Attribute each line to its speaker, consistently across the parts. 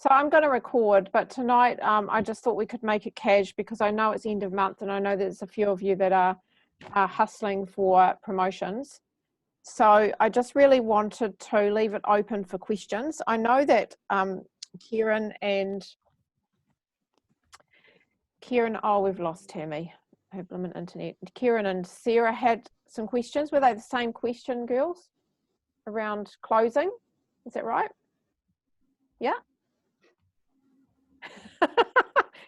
Speaker 1: So I'm going to record, but tonight I just thought we could make it cash because I know it's end of month and I know there's a few of you that are hustling for promotions. So I just really wanted to leave it open for questions. I know that Kieran, oh, we've lost Tammy. I have limit internet. Kieran and Sarah had some questions. Were they the same question, girls, around closing? Is that right? Yeah.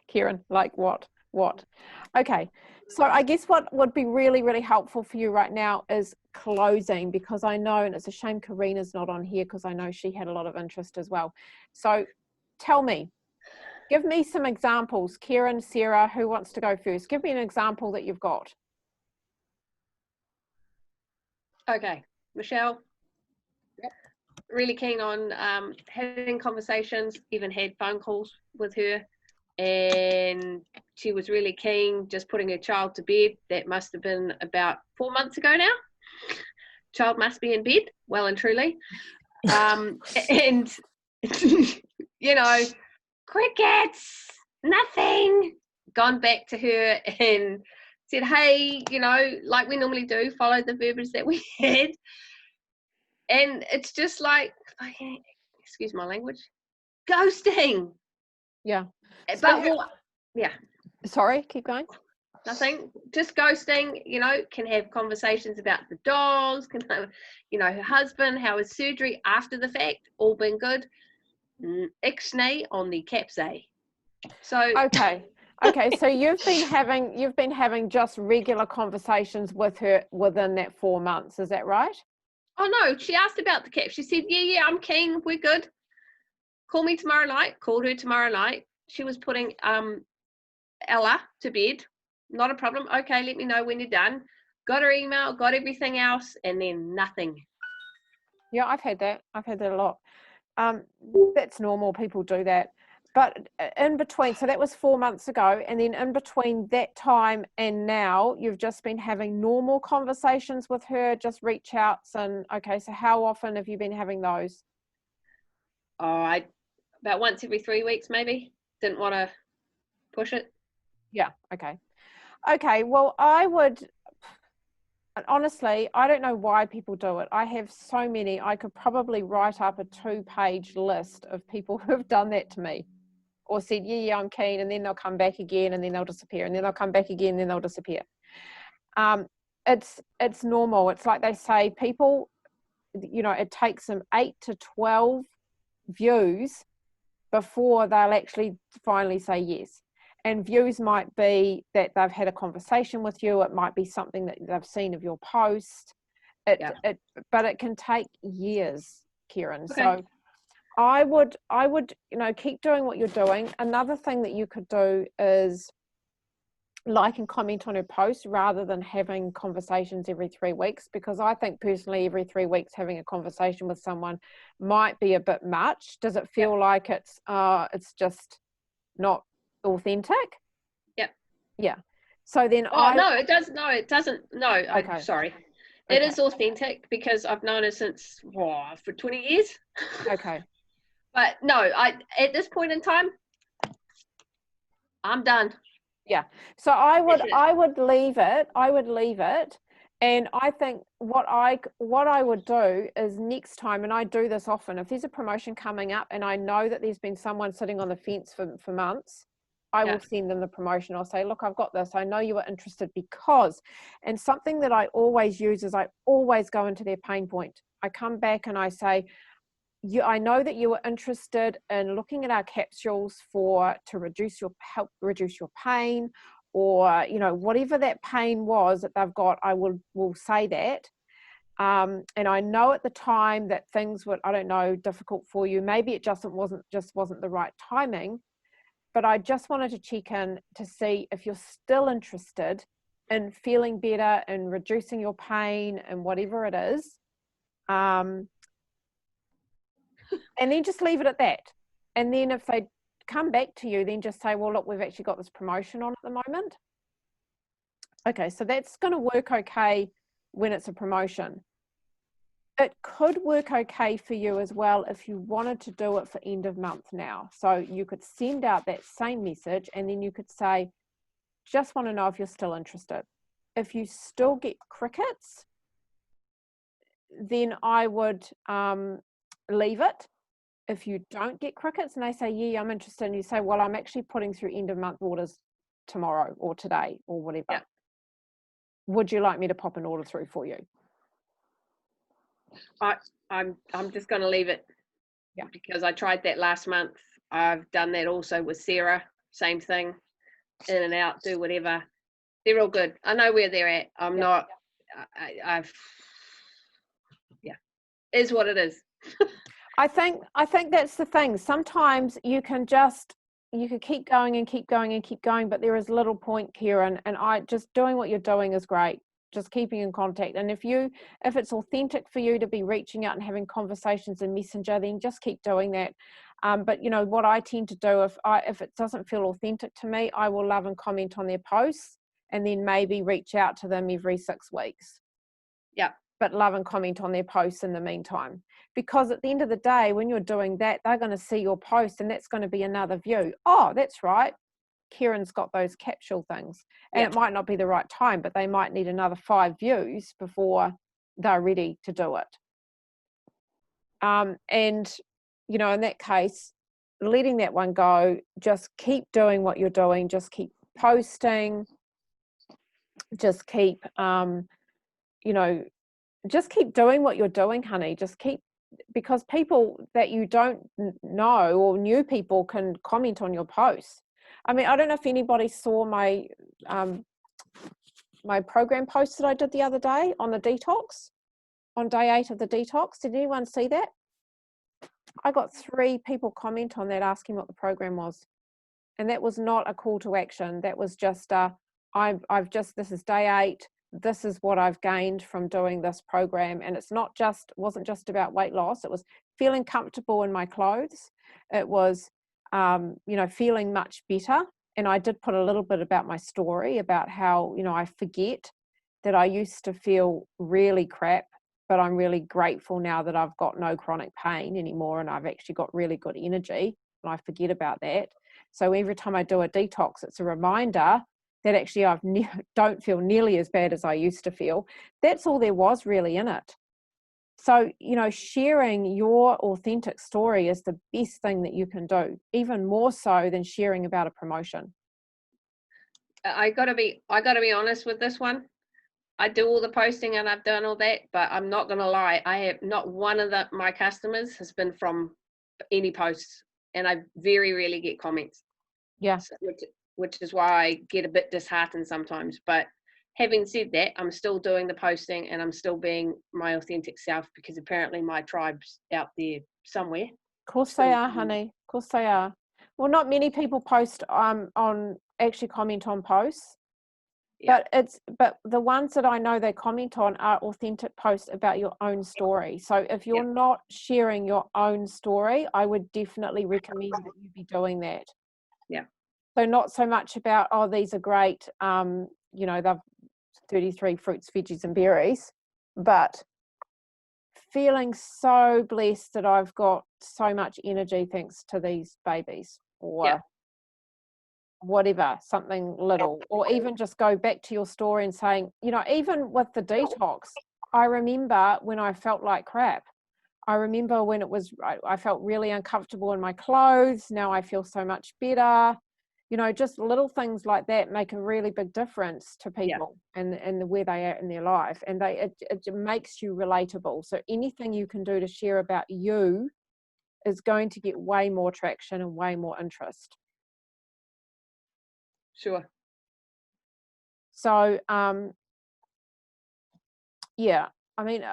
Speaker 1: Kieran, like what? Okay, so I guess what would be really, really helpful for you right now is closing, because I know, and it's a shame Karina's not on here because I know she had a lot of interest as well. So tell me, give me some examples. Kieran, Sarah, who wants to go first? Give me an example that you've got.
Speaker 2: Okay, Michelle. Yep. Really keen on having conversations, even had phone calls with her, and she was really keen just putting her child to bed. That must have been about 4 months ago now. Child must be in bed, well and truly. And, you know, crickets, nothing. Gone back to her and said, hey, you know, like we normally do, follow the verbiage that we had. And it's just like, excuse my language, ghosting.
Speaker 1: Yeah.
Speaker 2: But well, yeah.
Speaker 1: Sorry, keep going.
Speaker 2: Nothing, just ghosting. You know, can have conversations about the dogs, can have, you know, her husband, how his surgery after the fact, all been good. Ixnay on the capsay. So
Speaker 1: okay, so you've been having just regular conversations with her within that 4 months, is that right?
Speaker 2: Oh no, she asked about the cap. She said, yeah, I'm keen, we're good. Call me tomorrow night. Called her tomorrow night. She was putting Ella to bed. Not a problem. Okay, let me know when you're done. Got her email, got everything else, and then nothing.
Speaker 1: Yeah, I've had that a lot. That's normal, people do that. But in between, so that was 4 months ago, and then in between that time and now, you've just been having normal conversations with her, just reach outs. And okay, so how often have you been having those?
Speaker 2: Oh, about once every 3 weeks, maybe. Didn't want to push it.
Speaker 1: Yeah, okay, well, I would honestly, I don't know why people do it. I have so many. I could probably write up a 2-page list of people who've done that to me, or said, yeah, I'm keen, and then they'll come back again, and then they'll disappear, and then they'll come back again, and then they'll disappear. It's normal. It's like they say, people, you know, it takes them 8 to 12 views before they'll actually finally say yes. And views might be that they've had a conversation with you. It might be something that they've seen of your post. But it can take years, Kieran. Okay. So I would, you know, keep doing what you're doing. Another thing that you could do is like and comment on her post rather than having conversations every 3 weeks, because I think personally every 3 weeks having a conversation with someone might be a bit much. Does it feel like it's just not authentic? Yeah. So then
Speaker 2: no, it does. No, it doesn't. No, okay. I'm sorry. It is authentic because I've known her since for 20 years.
Speaker 1: Okay.
Speaker 2: But no, at this point in time, I'm done.
Speaker 1: Yeah. So I would leave it. And I think what I would do is next time, and I do this often, if there's a promotion coming up and I know that there's been someone sitting on the fence for months, I will send them the promotion. I'll say, look, I've got this. I know you were interested because, and something that I always use is I always go into their pain point. I come back and I say, I know that you were interested in looking at our capsules to help reduce your pain, or, you know, whatever that pain was that they've got, I will say that. And I know at the time that things were, I don't know, difficult for you. Maybe it just wasn't the right timing. But I just wanted to check in to see if you're still interested in feeling better and reducing your pain and whatever it is. And then just leave it at that. And then if they come back to you, then just say, well, look, we've actually got this promotion on at the moment. Okay, so that's going to work okay when it's a promotion. It could work okay for you as well if you wanted to do it for end of month now. So you could send out that same message and then you could say, just want to know if you're still interested. If you still get crickets, then I would leave it. If you don't get crickets and they say, yeah, I'm interested, and you say, well, I'm actually putting through end of month orders tomorrow or today or whatever.
Speaker 2: Yeah.
Speaker 1: Would you like me to pop an order through for you?
Speaker 2: I'm just going to leave it.
Speaker 1: Yeah.
Speaker 2: Because I tried that last month. I've done that also with Sarah. Same thing. In and out, do whatever. They're all good. I know where they're at. I'm not. I've. Yeah, is what it is.
Speaker 1: I think that's the thing. Sometimes you can keep going and keep going and keep going, but there is little point, Kieran, and I just doing what you're doing is great. Just keeping in contact. And if it's authentic for you to be reaching out and having conversations in Messenger, then just keep doing that. But what I tend to do if it doesn't feel authentic to me, I will love and comment on their posts and then maybe reach out to them every 6 weeks.
Speaker 2: Yeah.
Speaker 1: But love and comment on their posts in the meantime. Because at the end of the day, when you're doing that, they're going to see your post and that's going to be another view. Oh, that's right. Kieran's got those capsule things. And it might not be the right time, but they might need another 5 views before they're ready to do it. And, in that case, letting that one go, just keep doing what you're doing. Just keep posting. Just keep, just keep doing what you're doing, honey. Just keep, because people that you don't know or new people can comment on your posts. I mean, I don't know if anybody saw my my program post that I did the other day on the detox, on day 8 of the detox. Did anyone see that? I got 3 people comment on that asking what the program was. And that was not a call to action. That was just, this is day 8. This is what I've gained from doing this program. And wasn't just about weight loss. It was feeling comfortable in my clothes. It was, feeling much better. And I did put a little bit about my story about how, I forget that I used to feel really crap, but I'm really grateful now that I've got no chronic pain anymore. And I've actually got really good energy, and I forget about that. So every time I do a detox, it's a reminder that actually I don't feel nearly as bad as I used to feel. That's all there was really in it. So, sharing your authentic story is the best thing that you can do, even more so than sharing about a promotion.
Speaker 2: I gotta be honest with this one. I do all the posting and I've done all that, but I'm not gonna lie. I have not one of my customers has been from any posts, and I very rarely get comments.
Speaker 1: Yeah.
Speaker 2: So, which is why I get a bit disheartened sometimes. But having said that, I'm still doing the posting and I'm still being my authentic self, because apparently my tribe's out there somewhere.
Speaker 1: Of course they are, honey. Of course they are. Well, not many people post actually comment on posts. Yeah. But the ones that I know they comment on are authentic posts about your own story. So if you're not sharing your own story, I would definitely recommend that you be doing that.
Speaker 2: Yeah.
Speaker 1: So not so much about, oh, these are great, they've 33 fruits, veggies and berries, but feeling so blessed that I've got so much energy thanks to these babies, or whatever, something little. Or even just go back to your story and saying, even with the detox, I remember when I felt like crap. I remember when I felt really uncomfortable in my clothes. Now I feel so much better. Just little things like that make a really big difference to people and where they are in their life. And it makes you relatable. So anything you can do to share about you is going to get way more traction and way more interest.
Speaker 2: Sure.
Speaker 1: So, yeah, I mean,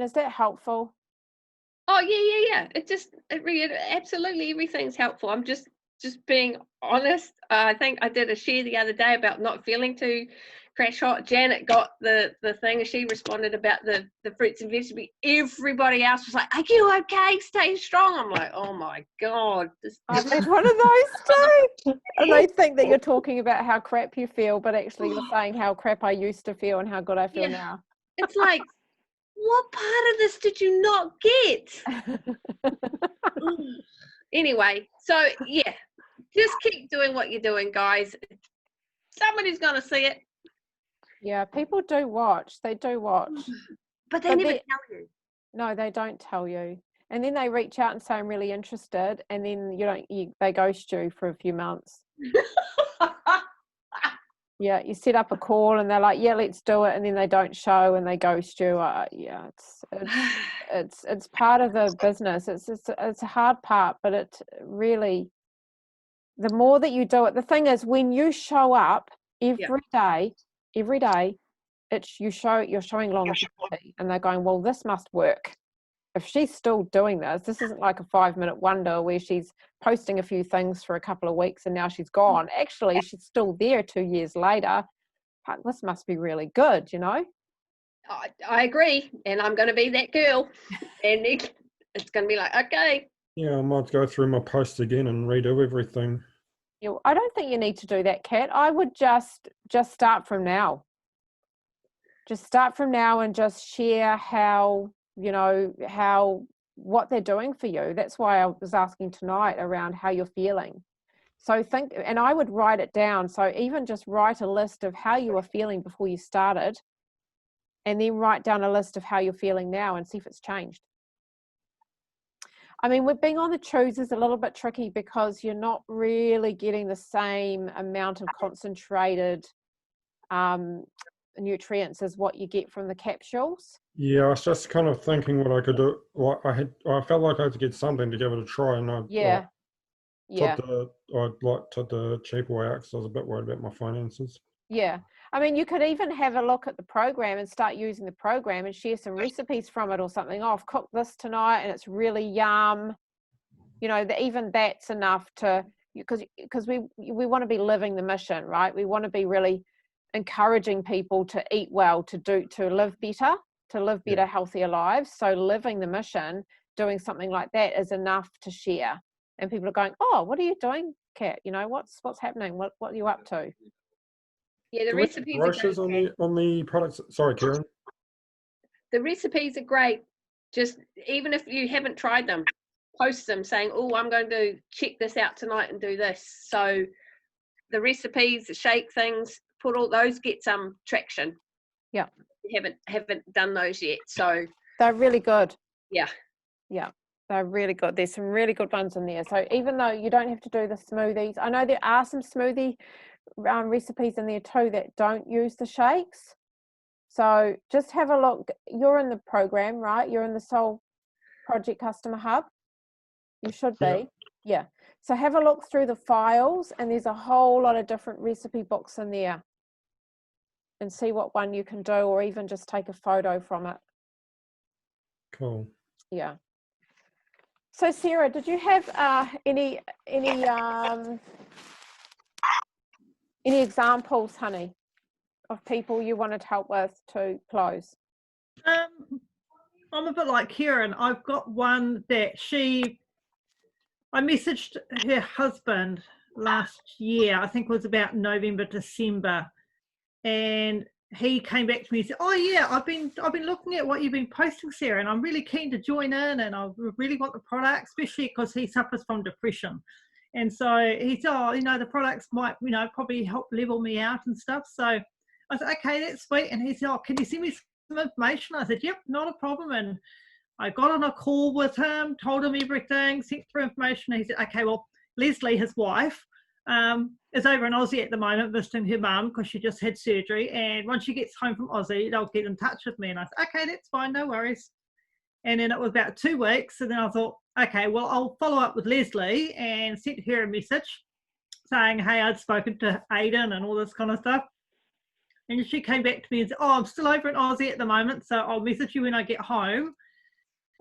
Speaker 1: is that helpful?
Speaker 2: Oh yeah. It absolutely everything's helpful. I'm just being honest. I think I did a share the other day about not feeling too crash hot. Janet got the thing, and she responded about the fruits and vegetables. Everybody else was like, "Are you okay? Stay strong." I'm like, "Oh my god,
Speaker 1: I've had one of those too." And they think that you're talking about how crap you feel, but actually you're saying how crap I used to feel and how good I feel now.
Speaker 2: It's like, What part of this did you not get? Anyway, so yeah, just keep doing what you're doing, guys. Somebody's going to see it.
Speaker 1: Yeah, people do watch. They do watch.
Speaker 2: But they
Speaker 1: But
Speaker 2: never
Speaker 1: they,
Speaker 2: tell you.
Speaker 1: no, they don't tell you. And then they reach out and say, I'm really interested. And then they ghost you for a few months. Yeah, you set up a call and they're like, yeah, let's do it. And then they don't show and they ghost you. Yeah, it's part of the business. It's a hard part, but it really, the more that you do it, the thing is when you show up every day, you're showing longevity, and they're going, well, this must work. If she's still doing this isn't like a 5-minute wonder where she's posting a few things for a couple of weeks and now she's gone. Actually, she's still there 2 years later. This must be really good, you know?
Speaker 2: I agree. And I'm going to be that girl. And it's going to be like, okay.
Speaker 3: Yeah, I might go through my posts again and redo everything.
Speaker 1: I don't think you need to do that, Kat. I would just start from now. Just start from now and just share what they're doing for you. That's why I was asking tonight around how you're feeling. So think, and I would write it down. So even just write a list of how you were feeling before you started, and then write down a list of how you're feeling now and see if it's changed. I mean, with being on the chews is a little bit tricky because you're not really getting the same amount of concentrated nutrients as what you get from the capsules.
Speaker 3: Yeah, I was just kind of thinking what I could do. Like I felt like I had to get something to give it a try, and I took the cheaper way out because I was a bit worried about my finances.
Speaker 1: Yeah, I mean, you could even have a look at the program and start using the program and share some recipes from it or something. Oh, I've cooked this tonight and it's really yum. You know, even that's enough to, because we want to be living the mission, right? We want to be really encouraging people to eat well, to live better, healthier lives. So living the mission, doing something like that is enough to share. And people are going, oh, what are you doing, Kat? You know, what's happening? What are you up to?
Speaker 2: Yeah, the recipes
Speaker 3: brochures on the products. Sorry, Karen.
Speaker 2: The recipes are great. Just even if you haven't tried them, post them saying, oh, I'm going to check this out tonight and do this. So the recipes, the shake things, put all those, get some traction.
Speaker 1: Yeah.
Speaker 2: You haven't done those yet. So
Speaker 1: they're really good.
Speaker 2: Yeah.
Speaker 1: Yeah. They're really good. There's some really good ones in there. So even though you don't have to do the smoothies, I know there are some smoothie recipes in there too that don't use the shakes. So just have a look. You're in the program, right? You're in the Soul Project Customer Hub. You should be. Yeah. So have a look through the files, and there's a whole lot of different recipe books in there, and see what one you can do, or even just take a photo from it.
Speaker 3: Cool.
Speaker 1: Yeah. So Sarah, did you have any examples, honey, of people you wanted help with to close?
Speaker 4: I'm a bit like Karen. I've got one that I messaged her husband last year. I think it was about November, December, and he came back to me and said, oh yeah, I've been looking at what you've been posting, Sarah, and I'm really keen to join in, and I really want the product, especially because he suffers from depression. And so he said, oh, the products might, probably help level me out and stuff. So I said, okay, that's sweet. And he said, oh, can you send me some information? I said, yep, not a problem. And I got on a call with him, told him everything, sent through information. And he said, okay, well, Leslie, his wife, is over in Aussie at the moment visiting her mum because she just had surgery. And once she gets home from Aussie, they'll get in touch with me. And I said, okay, that's fine, no worries. And then it was about 2 weeks. And then I thought, okay, well, I'll follow up with Leslie, and sent her a message saying, hey, I'd spoken to Aidan and all this kind of stuff. And she came back to me and said, oh, I'm still over in Aussie at the moment, so I'll message you when I get home.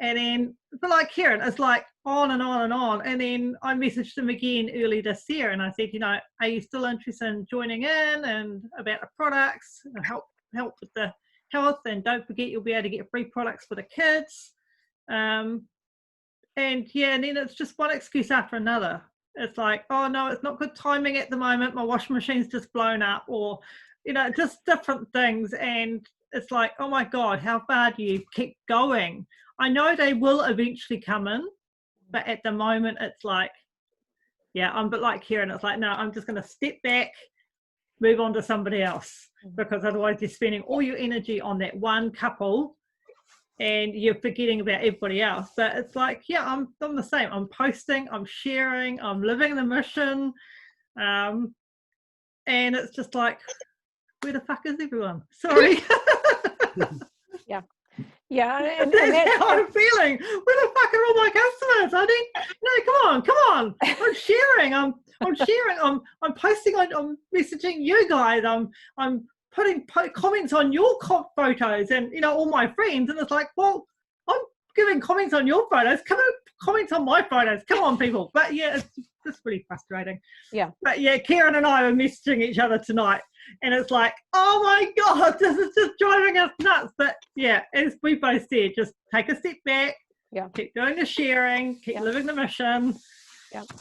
Speaker 4: And then, but like Karen, it's like on and on and on. And then I messaged him again early this year, and I said, are you still interested in joining in and about the products, and help with the health, and don't forget you'll be able to get free products for the kids. And then it's just one excuse after another. It's like, oh no, it's not good timing at the moment, my washing machine's just blown up, or just different things. And it's like, oh my God, how far do you keep going? I know they will eventually come in, but at the moment it's like, yeah, I'm a bit like Kieran. It's like, no, I'm just going to step back, move on to somebody else, because otherwise you're spending all your energy on that one couple and you're forgetting about everybody else. But it's like, yeah, I'm the same. I'm posting, I'm sharing, I'm living the mission. And it's just like, where the fuck is everyone? Sorry.
Speaker 1: Yeah, and
Speaker 4: That's
Speaker 1: that's
Speaker 4: how I'm feeling. Where the fuck are all my customers? I need, no, come on. I'm sharing. I'm sharing. I'm posting. I'm messaging you guys. I'm putting comments on your photos and all my friends. And it's like, well, I'm giving comments on your photos. Come on, comments on my photos. Come on, people. But yeah, it's just really frustrating.
Speaker 1: Yeah.
Speaker 4: But yeah, Kieran and I were messaging each other tonight. And it's like, oh my God, this is just driving us nuts. But yeah, as we both said, just take a step back, keep doing the sharing, keep living the mission.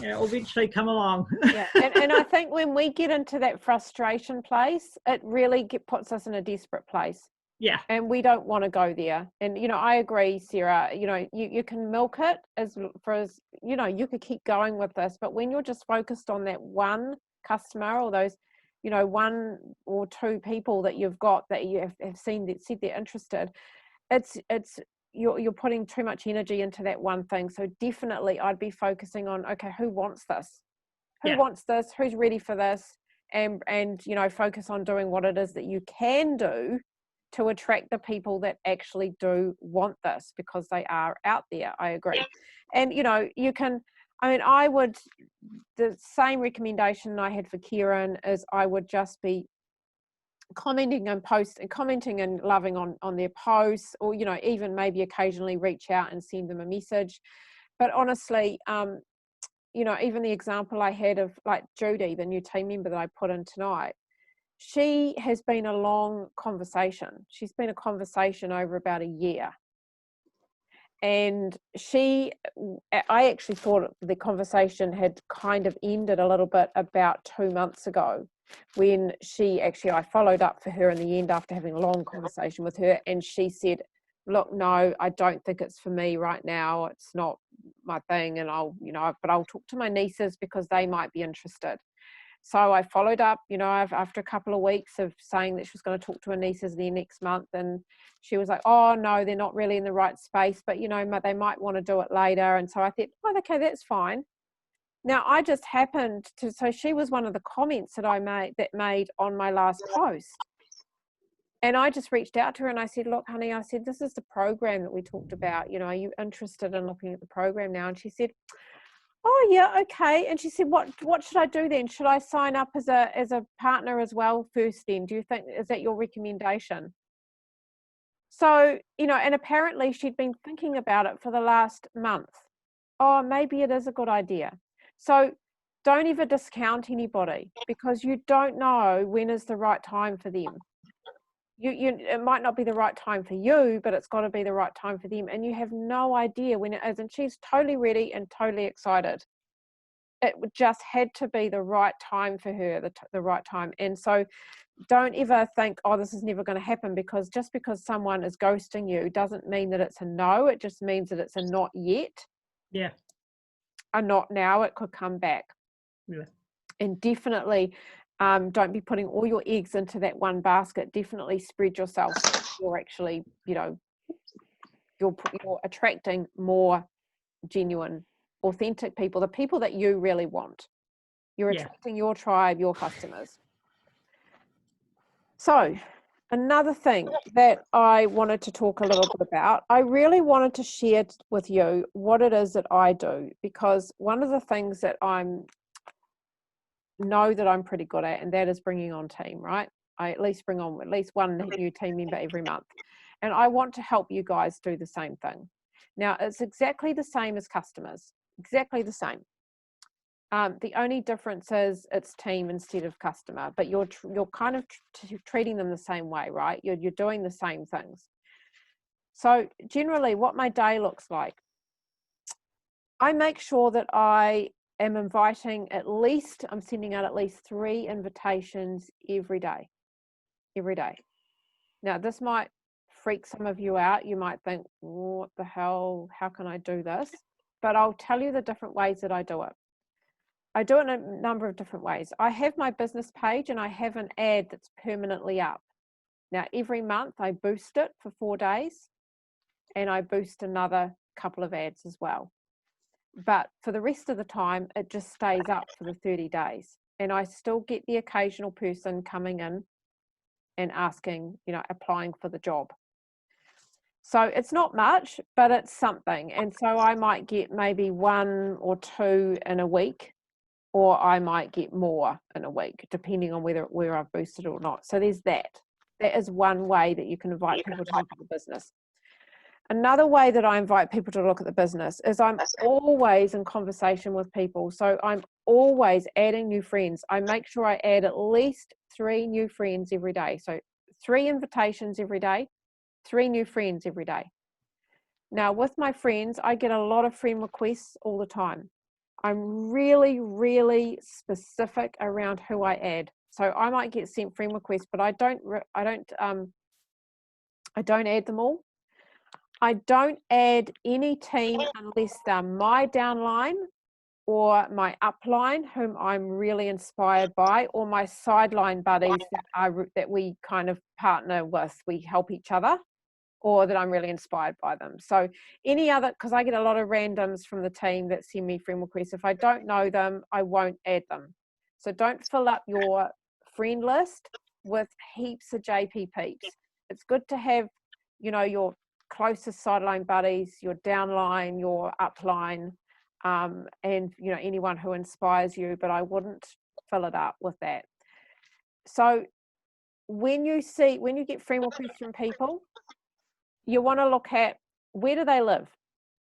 Speaker 4: It'll eventually come along.
Speaker 1: And I think when we get into that frustration place, it really puts us in a desperate place.
Speaker 4: Yeah.
Speaker 1: And we don't want to go there. And, I agree, Sarah, you can milk it as you could keep going with this, but when you're just focused on that one customer or those, one or two people that you've got that you have seen that said they're interested, you're putting too much energy into that one thing. So definitely I'd be focusing on, okay, who wants this? Who wants this? Who's ready for this? And focus on doing what it is that you can do to attract the people that actually do want this, because they are out there. I agree. And you can, the same recommendation I had for Kieran is I would just be commenting and loving on their posts, or even maybe occasionally reach out and send them a message. But honestly, even the example I had of like Judy, the new team member that I put in tonight, she has been a long conversation. She's been a conversation over about a year. And I actually thought the conversation had kind of ended a little bit about 2 months ago, when I followed up for her in the end after having a long conversation with her. And she said, look, no, I don't think it's for me right now. It's not my thing. And but I'll talk to my nieces because they might be interested. So I followed up, after a couple of weeks of saying that she was going to talk to her nieces the next month. And she was like, oh, no, they're not really in the right space, but, they might want to do it later. And so I thought, oh, okay, that's fine. Now, I just happened to, so she was one of the comments that I made on my last post. And I just reached out to her and I said, look, honey, I said, this is the program that we talked about. Are you interested in looking at the program now? And she said, oh yeah, okay. And she said, what should I do then? Should I sign up as a partner as well first then? Do you think, is that your recommendation? So, and apparently she'd been thinking about it for the last month. Oh, maybe it is a good idea. So don't ever discount anybody, because you don't know when is the right time for them. It might not be the right time for you, but it's got to be the right time for them. And you have no idea when it is. And she's totally ready and totally excited. It just had to be the right time for her, the right time. And so don't ever think, oh, this is never going to happen, because just because someone is ghosting you doesn't mean that it's a no. It just means that it's a not yet.
Speaker 4: Yeah.
Speaker 1: A not now. It could come back.
Speaker 4: Yeah. And
Speaker 1: definitely don't be putting all your eggs into that one basket. Definitely spread yourself. You're actually, you're attracting more genuine, authentic people, the people that you really want. You're attracting your tribe, your customers. So another thing that I wanted to talk a little bit about, I really wanted to share with you what it is that I do, because one of the things that know that I'm pretty good at, and that is bringing on team, right? I at least bring on at least one new team member every month. And I want to help you guys do the same thing. Now, it's exactly the same as customers, exactly the same. The only difference is it's team instead of customer, but you're kind of treating them the same way, right? You're doing the same things. So generally what my day looks like, I make sure that I am I'm sending out at least 3 invitations every day. Now, this might freak some of you out. You might think, what the hell, how can I do this? But I'll tell you the different ways that I do it. I do it in a number of different ways. I have my business page and I have an ad that's permanently up. Now, every month I boost it for 4 days and I boost another couple of ads as well. But for the rest of the time, it just stays up for the 30 days. And I still get the occasional person coming in and asking, applying for the job. So it's not much, but it's something. And so I might get maybe 1 or 2 in a week, or I might get more in a week, depending on where I've boosted or not. So there's that. That is one way that you can invite people to look at the business. Another way that I invite people to look at the business is I'm always in conversation with people. So I'm always adding new friends. I make sure I add at least 3 new friends every day. So 3 invitations every day, 3 new friends every day. Now with my friends, I get a lot of friend requests all the time. I'm really, really specific around who I add. So I might get sent friend requests, but I don't add them all. I don't add any team unless they're my downline or my upline, whom I'm really inspired by, or my sideline buddies that we kind of partner with. We help each other, or that I'm really inspired by them. So any other, because I get a lot of randoms from the team that send me friend requests. If I don't know them, I won't add them. So don't fill up your friend list with heaps of JP peeps. It's good to have, your closest sideline buddies, your downline, your upline, and anyone who inspires you, but I wouldn't fill it up with that. So when you get friend requests from people, you want to look at, where do they live?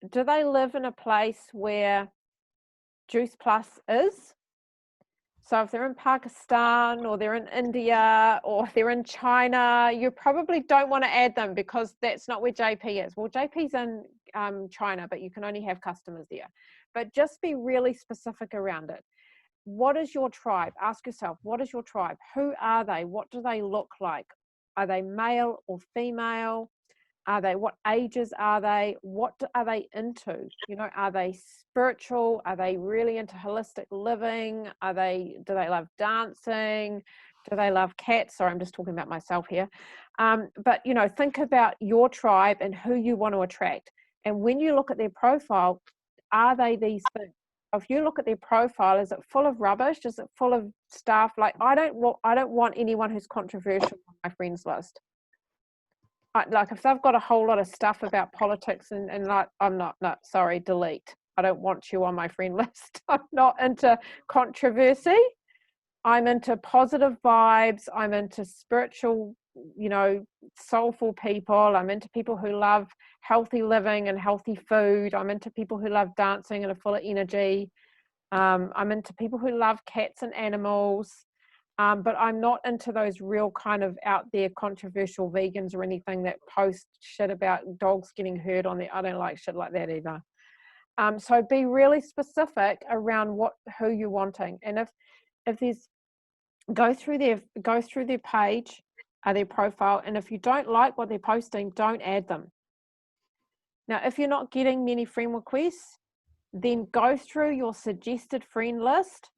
Speaker 1: Do they live in a place where Juice Plus is? So if they're in Pakistan, or they're in India, or they're in China, you probably don't want to add them because that's not where JP is. Well, JP's in China, but you can only have customers there. But just be really specific around it. What is your tribe? Ask yourself, what is your tribe? Who are they? What do they look like? Are they male or female? What ages are they? What are they into? Are they spiritual? Are they really into holistic living? Do they love dancing? Do they love cats? Sorry, I'm just talking about myself here. But think about your tribe and who you want to attract. And when you look at their profile, are they these things? If you look at their profile, is it full of rubbish? Is it full of stuff? Like, I don't want anyone who's controversial on my friends list. Like if they've got a whole lot of stuff about politics and like, sorry, delete. I don't want you on my friend list. I'm not into controversy. I'm into positive vibes. I'm into spiritual, soulful people. I'm into people who love healthy living and healthy food. I'm into people who love dancing and are full of energy. I'm into people who love cats and animals. But I'm not into those real kind of out there controversial vegans or anything that post shit about dogs getting hurt on there. I don't like shit like that either. So be really specific around who you're wanting. And if there's, go through their page, their profile, and if you don't like what they're posting, don't add them. Now, if you're not getting many friend requests, then go through your suggested friend list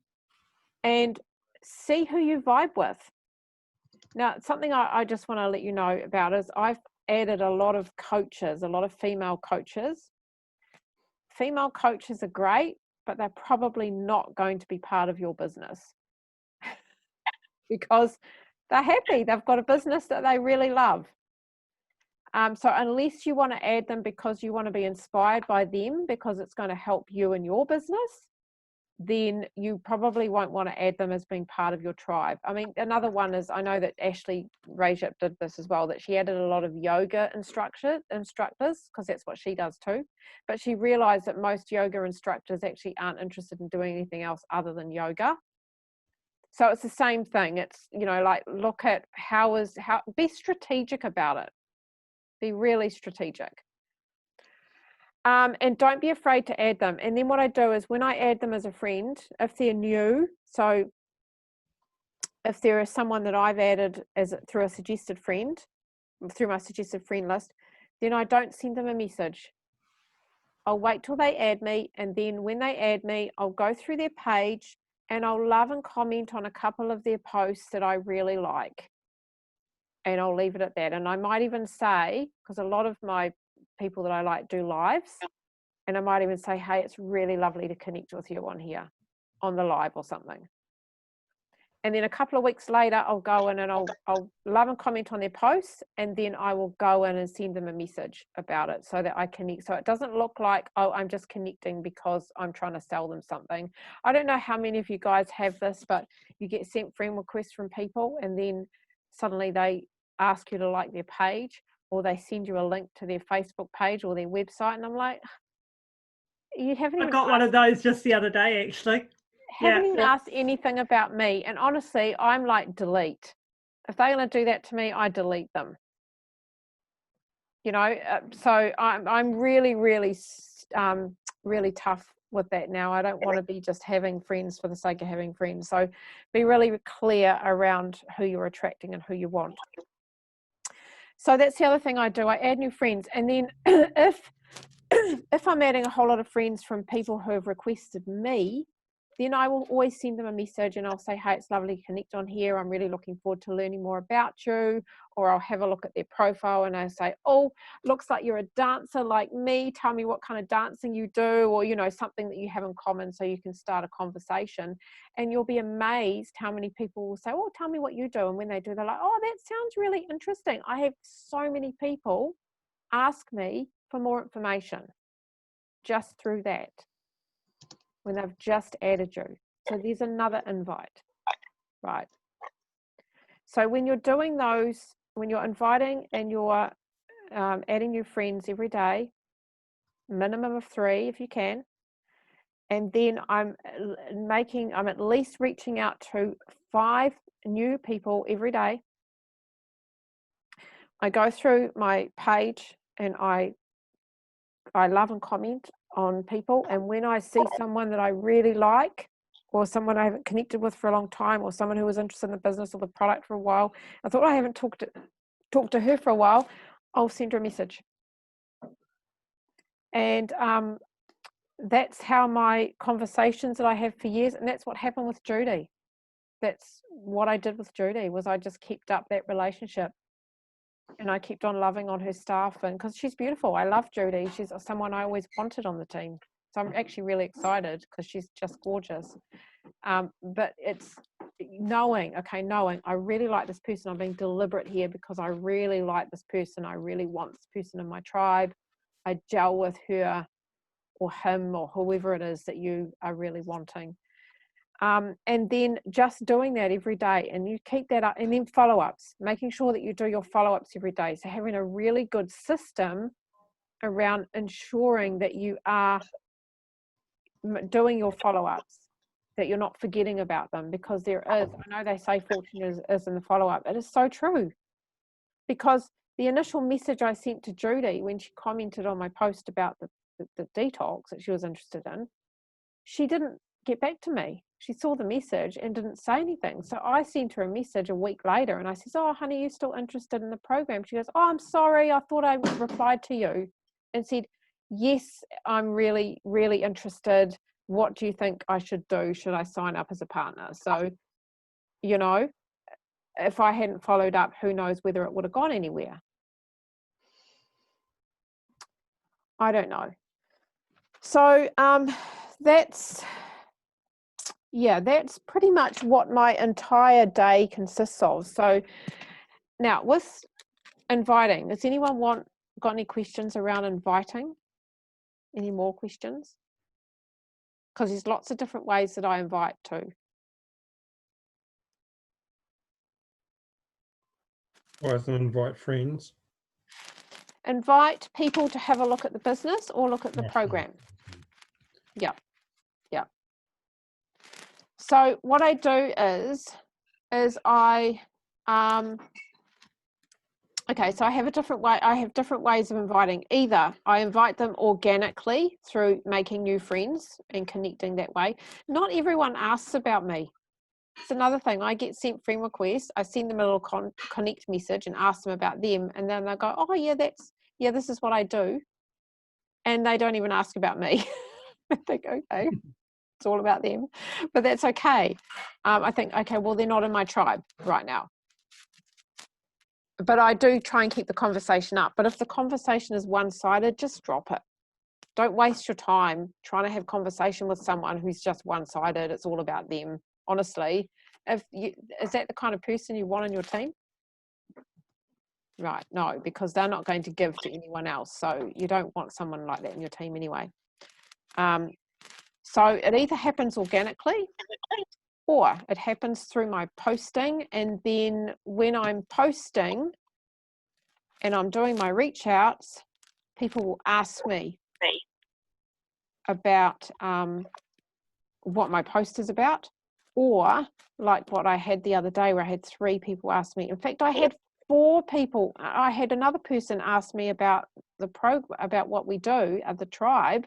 Speaker 1: and see who you vibe with. Now, something I just want to let you know about is I've added a lot of coaches, a lot of female coaches. Female coaches are great, but they're probably not going to be part of your business because they're happy. They've got a business that they really love. So unless you want to add them because you want to be inspired by them because it's going to help you in your business, then you probably won't want to add them as being part of your tribe. I mean, another one is, I know that Ashley Rajip did this as well, that she added a lot of yoga instructors because that's what she does too. But she realized that most yoga instructors actually aren't interested in doing anything else other than yoga. So it's the same thing. It's, like, look at be strategic about it. Be really strategic. And don't be afraid to add them. And then what I do is when I add them as a friend, if they're new, so if there is someone that I've added through a suggested friend, through my suggested friend list, then I don't send them a message. I'll wait till they add me, and then when they add me, I'll go through their page and I'll love and comment on a couple of their posts that I really like. And I'll leave it at that. And I might even say, because a lot of my people that I like do lives, and I might even say, hey, it's really lovely to connect with you on here, on the live or something. And then a couple of weeks later, I'll go in and I'll love and comment on their posts, and then I will go in and send them a message about it so that I connect. So it doesn't look like, oh, I'm just connecting because I'm trying to sell them something. I don't know how many of you guys have this, but you get sent friend requests from people and then suddenly they ask you to like their page, or they send you a link to their Facebook page or their website. And I'm like, you haven't
Speaker 4: I
Speaker 1: even
Speaker 4: got one of those just the other day, actually.
Speaker 1: haven't even asked anything about me. And honestly, I'm like, delete. If they're going to do that to me, I delete them. You know, so I'm really, really, really tough with that now. I don't want to be just having friends for the sake of having friends. So be really clear around who you're attracting and who you want. So that's the other thing I do. I add new friends. And then if I'm adding a whole lot of friends from people who have requested me, then I will always send them a message and I'll say, hey, it's lovely to connect on here. I'm really looking forward to learning more about you. Or I'll have a look at their profile and I say, oh, looks like you're a dancer like me. Tell me what kind of dancing you do, or, you know, something that you have in common so you can start a conversation. And you'll be amazed how many people will say, oh, tell me what you do. And when they do, they're like, oh, that sounds really interesting. I have so many people ask me for more information just through that, when they've just added you. So there's another invite, right? So when you're doing those, when you're inviting and you're adding new friends every day, minimum of 3 if you can, and then I'm at least reaching out to 5 new people every day. I go through my page and I love and comment on people, and when I see someone that I really like, or someone I haven't connected with for a long time, or someone who was interested in the business or the product for a while, I thought I haven't talked to her for a while, I'll send her a message. And that's how my conversations that I have for years, and that's what happened with Judy. That's what I did with Judy, was I just kept up that relationship. And I kept on loving on her staff, and because she's beautiful. I love Judy. She's someone I always wanted on the team. So I'm actually really excited because she's just gorgeous. But it's knowing I really like this person. I'm being deliberate here because I really like this person. I really want this person in my tribe. I gel with her or him or whoever it is that you are really wanting. And then just doing that every day, and you keep that up, and then follow-ups, making sure that you do your follow-ups every day. So having a really good system around ensuring that you are doing your follow-ups, that you're not forgetting about them, because there is, I know they say fortune is in the follow-up. It is so true, because the initial message I sent to Judy when she commented on my post about the detox that she was interested in, she didn't get back to me. She saw the message and didn't say anything. So I sent her a message a week later and I said, oh, honey, you still interested in the program? She goes, oh, I'm sorry. I thought I replied to you and said, yes, I'm really, really interested. What do you think I should do? Should I sign up as a partner? So, you know, if I hadn't followed up, who knows whether it would have gone anywhere. I don't know. So that's pretty much what my entire day consists of. So now with inviting, does anyone got any questions around inviting? Any more questions? Because there's lots of different ways that I invite to.
Speaker 3: Or as an invite friends.
Speaker 1: Invite people to have a look at the business or look at the
Speaker 3: Yeah.
Speaker 1: program. Yeah. So what I do is I okay, so I have different ways of inviting. Either I invite them organically through making new friends and connecting that way. Not everyone asks about me. It's another thing. I get sent friend requests. I send them a little connect message and ask them about them, and then they go, "Oh yeah, this is what I do," and they don't even ask about me. I think, okay, it's all about them, but that's okay. I think, okay, well, they're not in my tribe right now. But I do try and keep the conversation up. But if the conversation is one-sided, just drop it. Don't waste your time trying to have conversation with someone who's just one-sided. It's all about them. Honestly, is that the kind of person you want in your team? Right, no, because they're not going to give to anyone else. So you don't want someone like that in your team anyway. So it either happens organically or it happens through my posting. And then when I'm posting and I'm doing my reach outs, people will ask me about what my post is about, or like what I had the other day where I had 3 people ask me. In fact, I had 4 people. I had another person ask me about the program, about what we do at the tribe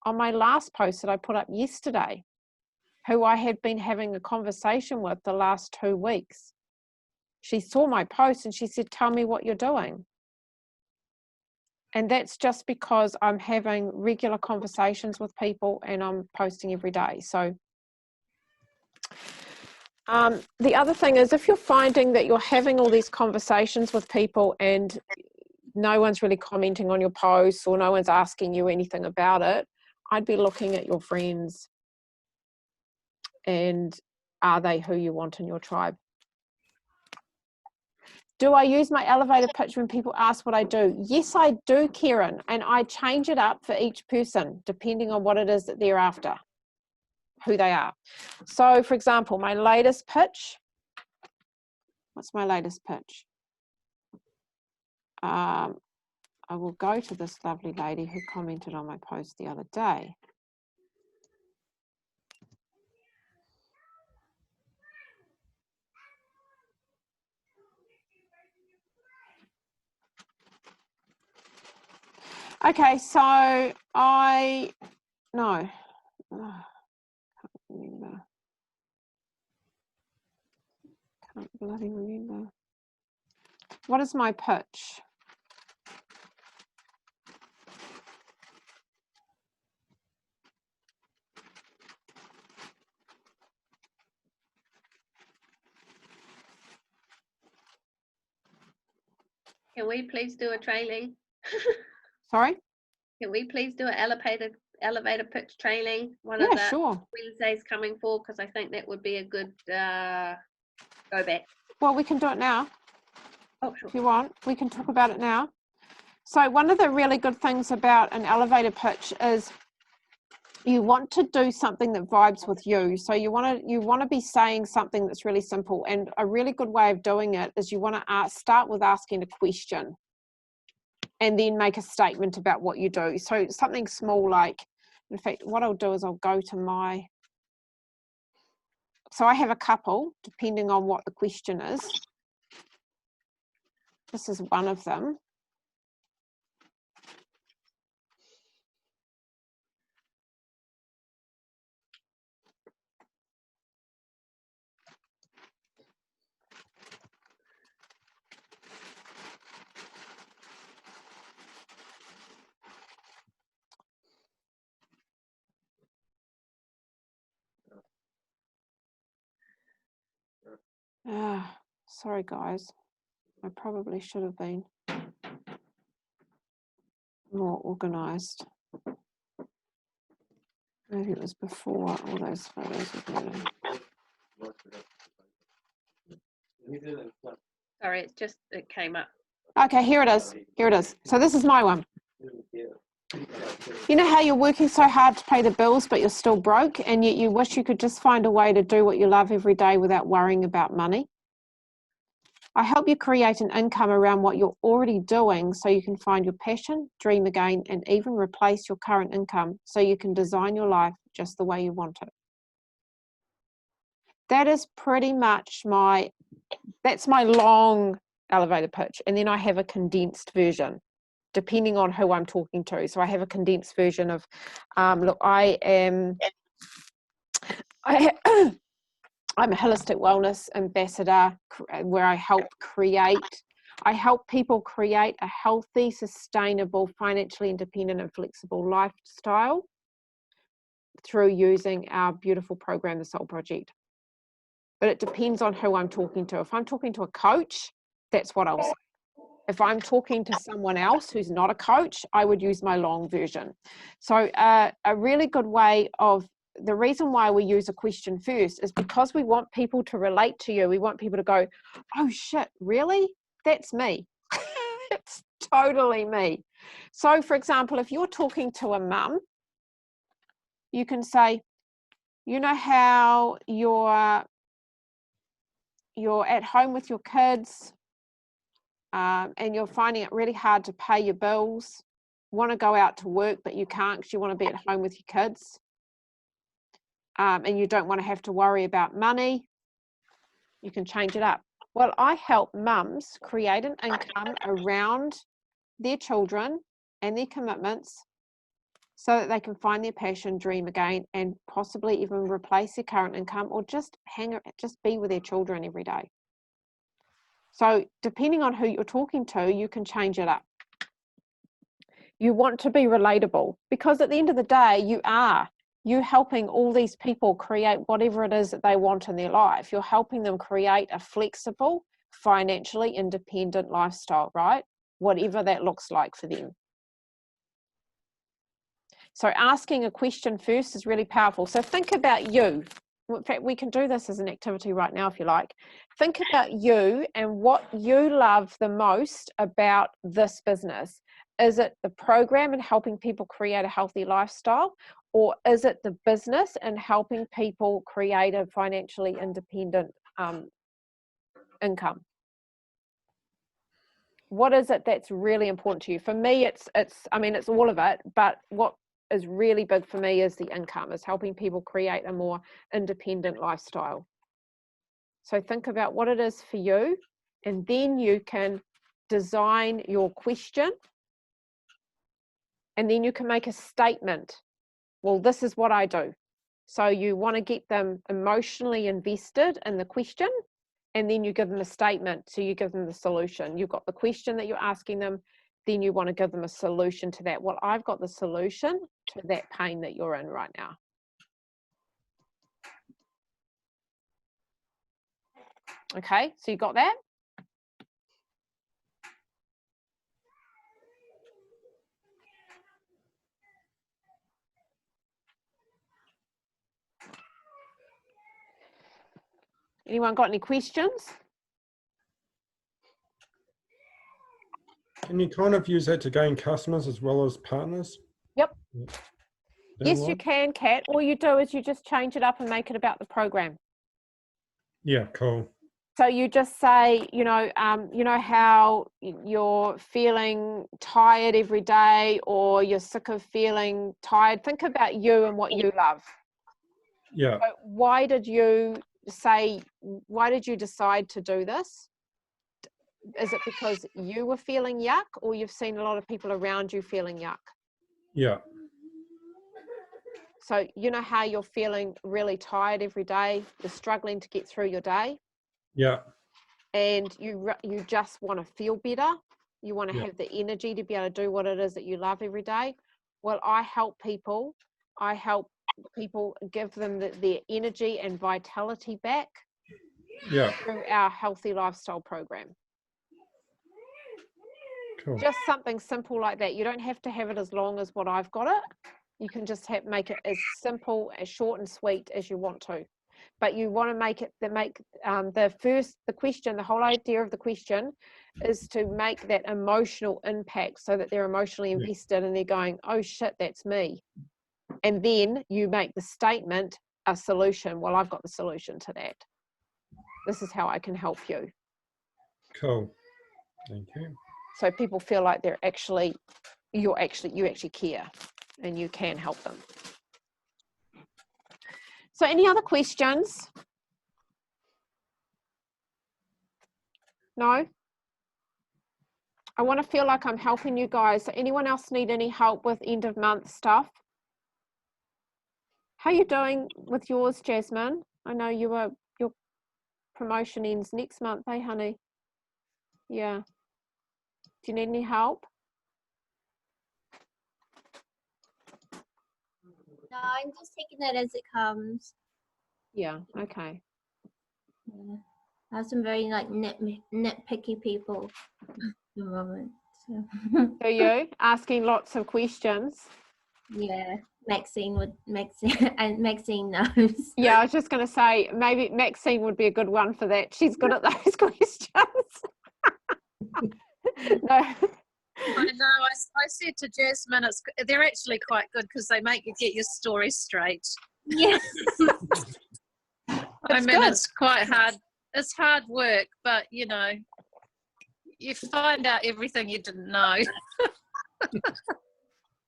Speaker 1: on my last post that I put up yesterday, who I had been having a conversation with the last 2 weeks. She saw my post and she said, "Tell me what you're doing." And that's just because I'm having regular conversations with people and I'm posting every day. So the other thing is, if you're finding that you're having all these conversations with people and no one's really commenting on your posts or no one's asking you anything about it, I'd be looking at your friends and are they who you want in your tribe? Do I use my elevator pitch when people ask what I do? Yes, I do, Kieran, and I change it up for each person depending on what it is that they're after, who they are. So, for example, my latest pitch, what's my latest pitch? I will go to this lovely lady who commented on my post the other day. Okay, so can't remember. Can't bloody remember. What is my pitch?
Speaker 2: Can we please do a training?
Speaker 1: Sorry?
Speaker 2: Can we please do an elevator pitch training? One
Speaker 1: Yeah,
Speaker 2: of the
Speaker 1: sure.
Speaker 2: Wednesdays coming forward, because I think that would be a good go back.
Speaker 1: Well, we can do it now.
Speaker 2: Oh, sure.
Speaker 1: If you want, we can talk about it now. So one of the really good things about an elevator pitch is you want to do something that vibes with you. So you want to be saying something that's really simple. And a really good way of doing it is you want to start with asking a question and then make a statement about what you do. So something small like, in fact, what I'll do is I'll go to so I have a couple, depending on what the question is. This is one of them. Sorry guys, I probably should have been more organized. Maybe it was before all those photos of me.
Speaker 2: Sorry, it came up.
Speaker 1: Okay, here it is. Here it is. So this is my one. You know how you're working so hard to pay the bills, but you're still broke, and yet you wish you could just find a way to do what you love every day without worrying about money? I help you create an income around what you're already doing so you can find your passion, dream again, and even replace your current income so you can design your life just the way you want it. That is pretty much that's my long elevator pitch. And then I have a condensed version, depending on who I'm talking to. So I have a condensed version of, look, I'm a holistic wellness ambassador where I help people create a healthy, sustainable, financially independent and flexible lifestyle through using our beautiful program, the Soul Project. But it depends on who I'm talking to. If I'm talking to a coach, that's what I'll say. If I'm talking to someone else who's not a coach, I would use my long version. So a really good way of, the reason why we use a question first is because we want people to relate to you. We want people to go, oh shit, really? That's me. It's totally me. So for example, if you're talking to a mum, you can say, you know how you're at home with your kids, and you're finding it really hard to pay your bills, want to go out to work, but you can't because you want to be at home with your kids, and you don't want to have to worry about money. You can change it up. Well, I help mums create an income around their children and their commitments so that they can find their passion, dream again, and possibly even replace their current income, or just be with their children every day. So depending on who you're talking to, you can change it up. You want to be relatable, because at the end of the day, you're helping all these people create whatever it is that they want in their life. You're helping them create a flexible, financially independent lifestyle, right? Whatever that looks like for them. So asking a question first is really powerful. So think about you. In fact, we can do this as an activity right now if you like. Think about you and what you love the most about this business. Is it the program and helping people create a healthy lifestyle? Or is it the business and helping people create a financially independent income? What is it that's really important to you? For me, it's all of it, but what is really big for me is the income, is helping people create a more independent lifestyle. So think about what it is for you, and then you can design your question, and then you can make a statement. Well, this is what I do. So you want to get them emotionally invested in the question, and then you give them a statement. So you give them the solution. You've got the question that you're asking them, then you want to give them a solution to that. Well, I've got the solution to that pain that you're in right now. Okay, so you got that? Anyone got any questions?
Speaker 3: Can you kind of use that to gain customers as well as partners?
Speaker 1: Yep.
Speaker 3: Down
Speaker 1: Yes, you can, Kat. All you do is you just change it up and make it about the program.
Speaker 3: Yeah, cool.
Speaker 1: So you just say, you know how you're feeling tired every day, or you're sick of feeling tired. Think about you and what you love.
Speaker 3: Yeah.
Speaker 1: So why did you decide to do this? Is it because you were feeling yuck, or you've seen a lot of people around you feeling yuck?
Speaker 3: Yeah.
Speaker 1: So you know how you're feeling really tired every day, you're struggling to get through your day,
Speaker 3: Yeah.
Speaker 1: and you just want to feel better. You want to
Speaker 3: Yeah.
Speaker 1: have the energy to be able to do what it is that you love every day. Well, I help people give them their energy and vitality back.
Speaker 3: Yeah.
Speaker 1: Through our healthy lifestyle program.
Speaker 3: Cool.
Speaker 1: Just something simple like that. You don't have to have it as long as what I've got it. You can just make it as simple, as short and sweet as you want to. But you want to make the question, the whole idea of the question is to make that emotional impact so that they're emotionally invested and they're going, oh shit, that's me. And then you make the statement a solution. Well, I've got the solution to that. This is how I can help you.
Speaker 3: Cool. Thank you.
Speaker 1: So people feel like you actually care and you can help them. So any other questions? No? I want to feel like I'm helping you guys. So anyone else need any help with end of month stuff? How are you doing with yours, Jasmine? I know you're promotion ends next month, eh, honey? Yeah. Do you need any help?
Speaker 5: No, I'm just taking it as it comes.
Speaker 1: Yeah. Okay.
Speaker 5: Yeah. I have some very like nitpicky people at the moment. So
Speaker 1: So you asking lots of questions.
Speaker 5: yeah, Maxine and Maxine knows.
Speaker 1: Yeah, I was just going to say maybe Maxine would be a good one for that. She's good at those questions. No.
Speaker 6: I know. I said to Jasmine, they're actually quite good because they make you get your story straight.
Speaker 5: Yeah.
Speaker 6: I mean,
Speaker 1: good.
Speaker 6: it's quite hard. It's hard work, but you know, you find out everything you didn't know.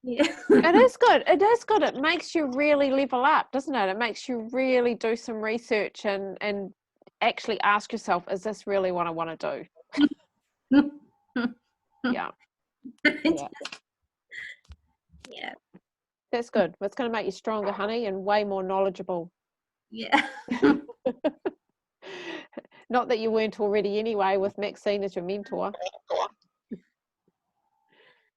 Speaker 5: Yeah.
Speaker 1: It is good. It is good. It makes you really level up, doesn't it? It makes you really do some research and actually ask yourself, is this really what I want to do? Yeah. Yeah.
Speaker 5: Yeah.
Speaker 1: That's good. It's going to make you stronger, honey, and way more knowledgeable.
Speaker 5: Yeah.
Speaker 1: Not that you weren't already anyway with Maxine as your mentor.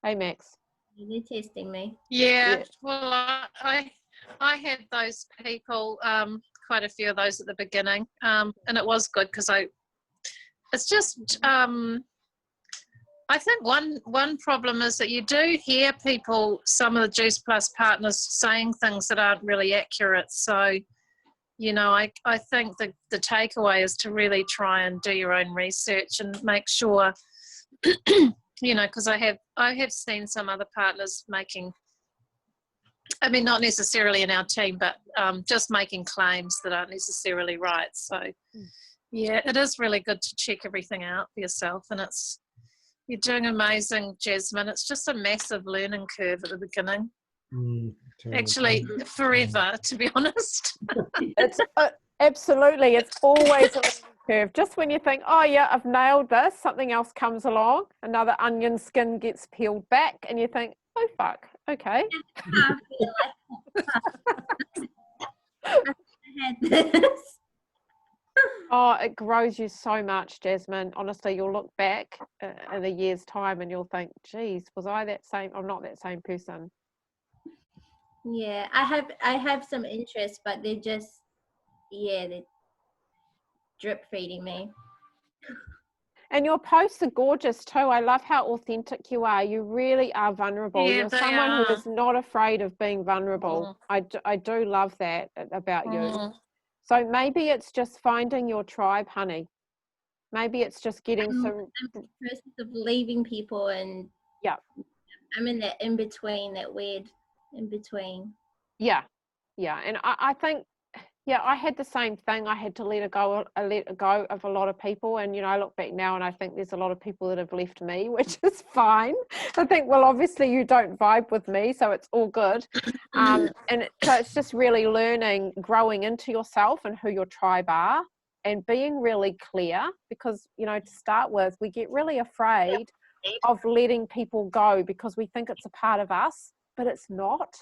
Speaker 1: Hey, Max.
Speaker 5: They're testing me.
Speaker 6: Yeah.
Speaker 1: Yeah.
Speaker 6: Well, I had those people, quite a few of those at the beginning, and it was good because it's just. I think one problem is that you do hear people, some of the Juice Plus partners, saying things that aren't really accurate. So, you know, I think the takeaway is to really try and do your own research and make sure, you know, because I have seen some other partners making, I mean, not necessarily in our team, but just making claims that aren't necessarily right. So, yeah, it is really good to check everything out for yourself, and you're doing amazing, Jasmine. It's just a massive learning curve at the beginning. Actually, forever, to be honest.
Speaker 1: It's absolutely. It's always a learning curve. Just when you think, oh yeah, I've nailed this, something else comes along. Another onion skin gets peeled back, and you think, oh fuck, okay.
Speaker 5: I feel like I had this.
Speaker 1: Oh, it grows you so much, Jasmine. Honestly, you'll look back in a year's time and you'll think, geez, was I that same? I'm not that same person.
Speaker 5: Yeah, I have some interest, but they're just they're drip feeding me.
Speaker 1: And your posts are gorgeous too. I love how authentic you are. You really are vulnerable.
Speaker 6: Yeah,
Speaker 1: You're
Speaker 6: they
Speaker 1: someone who
Speaker 6: are.
Speaker 1: is not afraid of being vulnerable. I do love that about you.
Speaker 6: Mm.
Speaker 1: So maybe it's just finding your tribe, honey. Maybe it's just getting some.
Speaker 5: I'm in the process of leaving people, and
Speaker 1: Yeah.
Speaker 5: I'm in that in between, that weird in between.
Speaker 1: Yeah. And I think, yeah, I had the same thing. I had to let go of a lot of people. And, you know, I look back now and I think there's a lot of people that have left me, which is fine. I think, well, obviously you don't vibe with me, so it's all good. So it's just really learning, growing into yourself and who your tribe are and being really clear because, you know, to start with, we get really afraid of letting people go because we think it's a part of us, but it's not.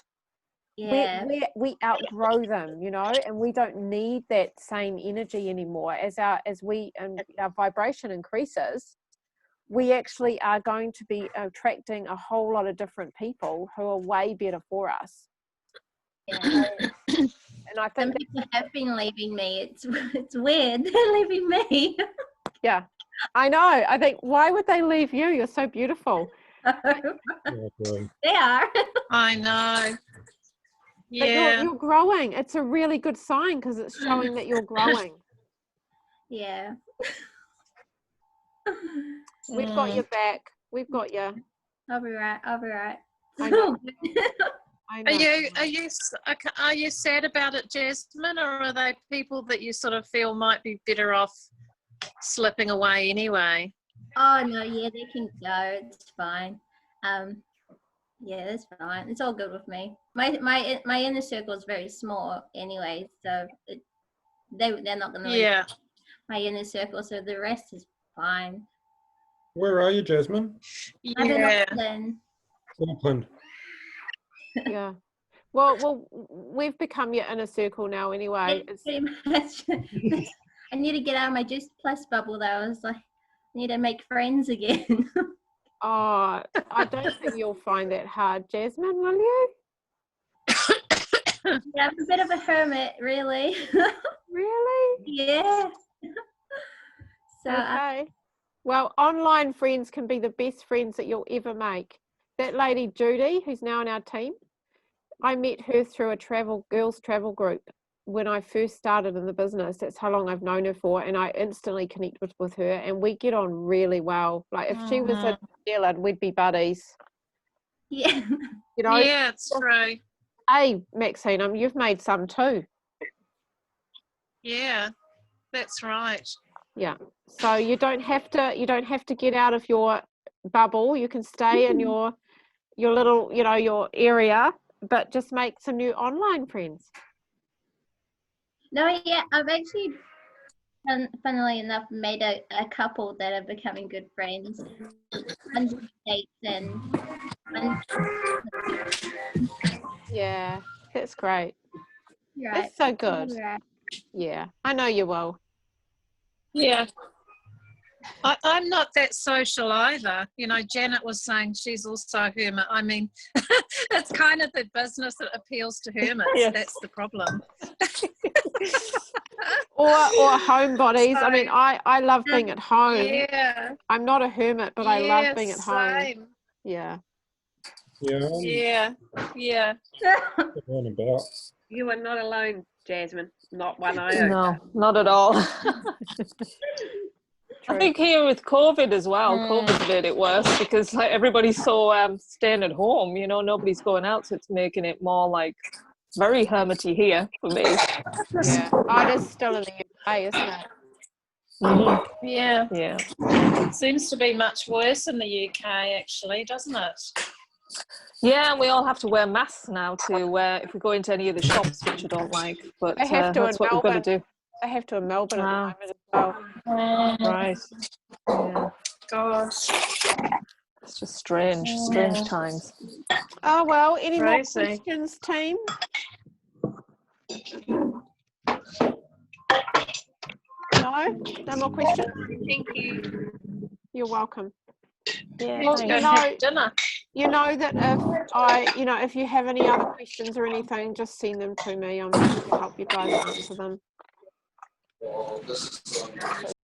Speaker 5: Yeah.
Speaker 1: We outgrow them, you know, and we don't need that same energy anymore. As our vibration increases, we actually are going to be attracting a whole lot of different people who are way better for us.
Speaker 5: Yeah.
Speaker 1: And I
Speaker 5: Some
Speaker 1: think
Speaker 5: people have been leaving me. It's weird. They're leaving me.
Speaker 1: yeah, I know. I think, why would they leave you? You're so beautiful.
Speaker 5: They are.
Speaker 6: I know.
Speaker 1: But
Speaker 6: Yeah.
Speaker 1: you're growing. It's a really good sign because it's showing that you're growing.
Speaker 5: Yeah.
Speaker 1: We've got your back. We've got you.
Speaker 5: I'll be right.
Speaker 1: I know. I know.
Speaker 6: Are you sad about it, Jasmine, or are they people that you sort of feel might be better off slipping away anyway?
Speaker 5: Oh no, yeah, they can go. It's fine. Yeah, that's fine. It's all good with me. My inner circle is very small anyway, so they're not gonna leave my inner circle, so the rest is fine.
Speaker 3: Where are you, Jasmine?
Speaker 5: I'm in
Speaker 6: Yeah.
Speaker 5: Auckland.
Speaker 3: Auckland.
Speaker 1: Yeah. Well, we've become your inner circle now anyway.
Speaker 5: Yeah, pretty much. I need to get out of my Juice Plus bubble though. I was like, I need to make friends again.
Speaker 1: Oh, I don't think you'll find that hard, Jasmine, will you?
Speaker 5: Yeah, I'm a bit of a hermit, really.
Speaker 1: Really?
Speaker 5: Yeah. So
Speaker 1: Okay. Well, online friends can be the best friends that you'll ever make. That lady, Judy, who's now in our team, I met her through a girls travel group when I first started in the business. That's how long I've known her for, and I instantly connected with her, and we get on really well. Like if she was in New Zealand, we'd be buddies.
Speaker 5: yeah.
Speaker 1: You know?
Speaker 6: Yeah, it's true.
Speaker 1: Hey, Maxine, you've made some too.
Speaker 6: Yeah, that's right.
Speaker 1: Yeah. So you don't have to get out of your bubble. You can stay in your little, your area, but just make some new online friends.
Speaker 5: No, yeah, I've actually, funnily enough, made a couple that are becoming good friends. On dates and
Speaker 1: Yeah, that's great.
Speaker 5: right.
Speaker 1: That's so good.
Speaker 5: Right.
Speaker 1: Yeah, I know you will.
Speaker 6: Yeah. I'm not that social either. You know, Janet was saying she's also a hermit. I mean, it's kind of the business that appeals to hermits.
Speaker 1: Yes.
Speaker 6: That's the problem.
Speaker 1: or homebodies. I mean, I love being at home.
Speaker 6: Yeah.
Speaker 1: I'm not a hermit, but I love being at home.
Speaker 6: Same.
Speaker 1: Yeah.
Speaker 3: Yeah.
Speaker 6: Yeah. Yeah.
Speaker 3: I'm about.
Speaker 2: You are not alone, Jasmine. Not one iota.
Speaker 7: No, not at all. I
Speaker 1: True.
Speaker 7: think here with COVID as well, COVID made it worse because like everybody's so staying at home, you know, nobody's going out, so it's making it more like very hermity here for me.
Speaker 1: Yeah. Oh, it is still in the UK, isn't it?
Speaker 6: Yeah.
Speaker 7: Yeah.
Speaker 6: It seems to be much worse in the UK, actually, doesn't it?
Speaker 7: Yeah, and we all have to wear masks now if we go into any of the shops, which I don't like, but
Speaker 1: They have to
Speaker 7: that's
Speaker 1: in
Speaker 7: what we've got to do.
Speaker 1: They have to in Melbourne at the
Speaker 7: Wow.
Speaker 1: moment as well.
Speaker 7: Right. Yeah.
Speaker 6: Gosh.
Speaker 7: It's just strange times.
Speaker 1: Oh, well, any more
Speaker 6: Crazy.
Speaker 1: questions, team? No? No more questions?
Speaker 2: Thank you.
Speaker 1: You're welcome.
Speaker 7: Yeah.
Speaker 1: Well,
Speaker 7: thanks.
Speaker 6: Have dinner.
Speaker 1: you know that if you have any other questions or anything, just send them to me. I'm happy to help you guys answer them.